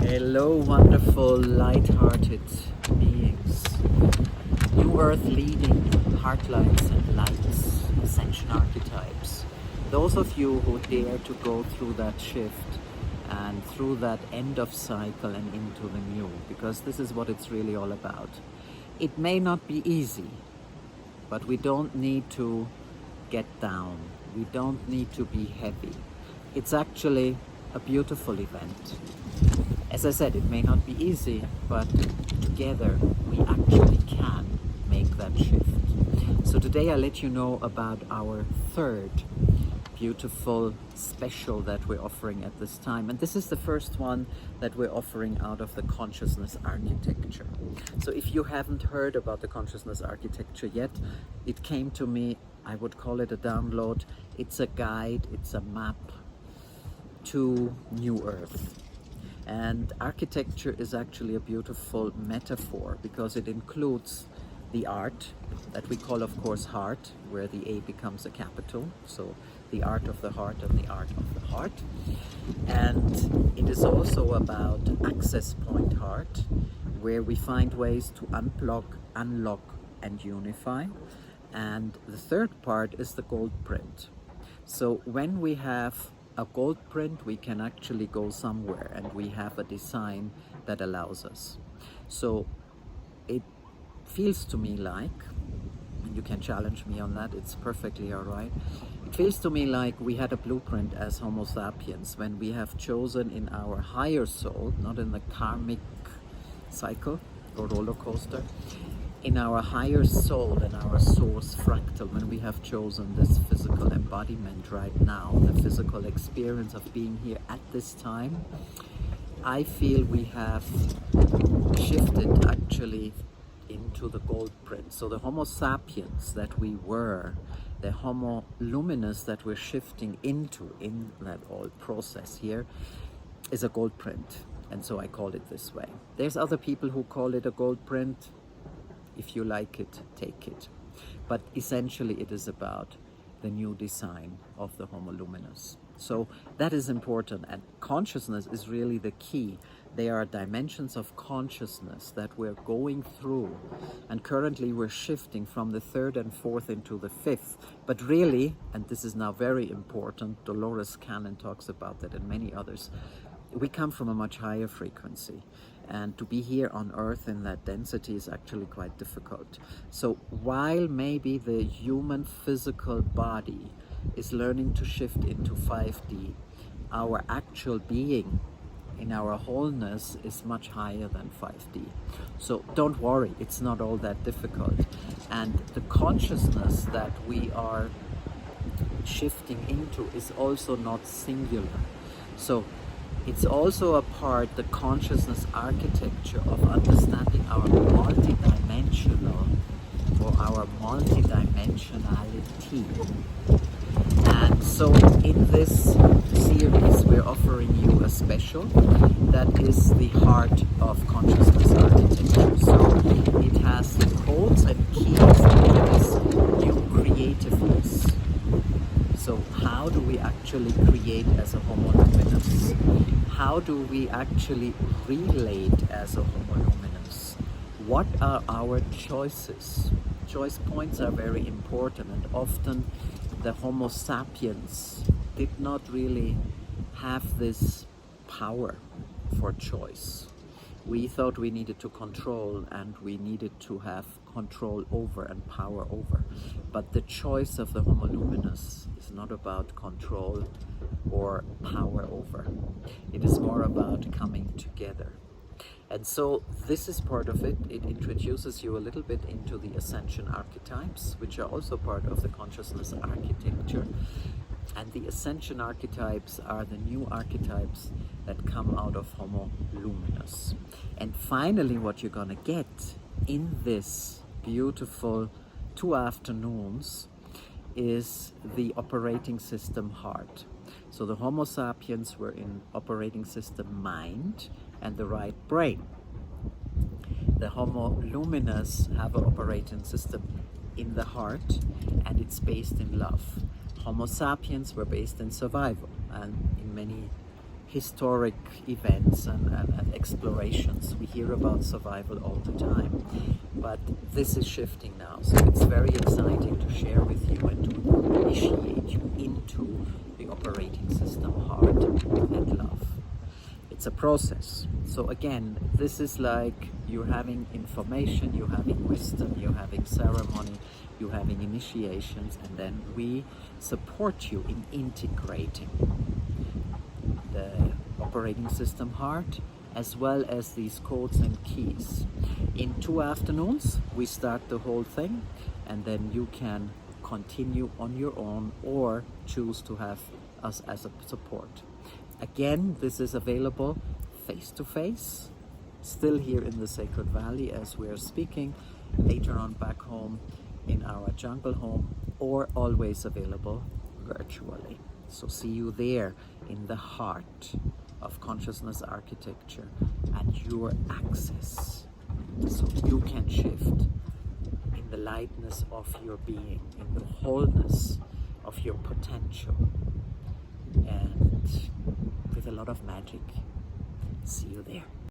Hello, wonderful, light-hearted beings. New Earth leading heartlights and lights, ascension archetypes. Those of you who dare to go through that shift and through that end of cycle and into the new, because this is what it's really all about. It may not be easy, but we don't need to get down. We don't need to be heavy. It's actually a beautiful event. As I said, it may not be easy, but together we actually can make that shift. So today I let you know about our third beautiful special that we're offering at this time. And this is the first one that we're offering out of the consciousness architecture. So if you haven't heard about the consciousness architecture yet, it came to me, I would call it a download. It's a guide, it's a map to New Earth. And architecture is actually a beautiful metaphor because it includes the art that we call, of course, heart, where the A becomes a capital. So the art of the heart and the art of the heart. And it is also about access point heart, where we find ways to unblock, unlock, and unify. And the third part is the gold print. So when we have a gold print, we can actually go somewhere and we have a design that allows us. So it feels to me like, and you can challenge me on that, it's perfectly all right. It feels to me like we had a blueprint as Homo sapiens when we have chosen in our higher soul, not in the karmic cycle or roller coaster, in our higher soul and our source fractal, when we have chosen this physical embodiment right now, the physical experience of being here at this time, I feel we have shifted actually into the gold print. So the Homo sapiens that we were, the Homo luminous that we're shifting into in that whole process here, is a gold print. And so I call it this way. There's other people who call it a gold print. If you like it, take it. But essentially it is about the new design of the Homo luminous. So that is important, and consciousness is really the key. There are dimensions of consciousness that we're going through, and currently we're shifting from the third and fourth into the fifth. But really, and this is now very important, Dolores Cannon talks about that and many others, we come from a much higher frequency, and to be here on Earth in that density is actually quite difficult. So while maybe the human physical body is learning to shift into 5D, our actual being in our wholeness is much higher than 5D. So don't worry, it's not all that difficult. And the consciousness that we are shifting into is also not singular. So it's also a part, the consciousness architecture, of understanding our multidimensional or our multidimensionality. And so in this series, we're offering you a special that is the heart of consciousness architecture. So it has codes and keys into this new creativeness. So how do we actually create as a Homo luminous? How do we actually relate as a Homo luminous? What are our choices? Choice points are very important, and often the Homo sapiens did not really have this power for choice. We thought we needed to control, and we needed to have control over and power over. But the choice of the Homo luminous is not about control or power over. It is more about coming together. And so this is part of it. It introduces you a little bit into the ascension archetypes, which are also part of the consciousness architecture. And the ascension archetypes are the new archetypes that come out of Homo luminous. And finally, what you're gonna get in this beautiful 2 afternoons is the operating system heart. So the Homo sapiens were in operating system mind and the right brain. The Homo luminous have an operating system in the heart, and it's based in love. Homo sapiens were based in survival and in many historic events and explorations. We hear about survival all the time, but this is shifting now. So it's very exciting to share with you and to initiate you into the operating system heart and love. It's a process. So again, this is like you're having information, you're having wisdom, you're having ceremony, you're having initiations, and then we support you in integrating the operating system heart as well as these codes and keys. In 2 afternoons, we start the whole thing, and then you can continue on your own or choose to have us as a support. Again, this is available face-to-face, still here in the Sacred Valley as we're speaking, later on back home in our jungle home, or always available virtually. So see you there in the heart of consciousness architecture and your access, so you can shift in the lightness of your being, in the wholeness of your potential, and with a lot of magic. See you there.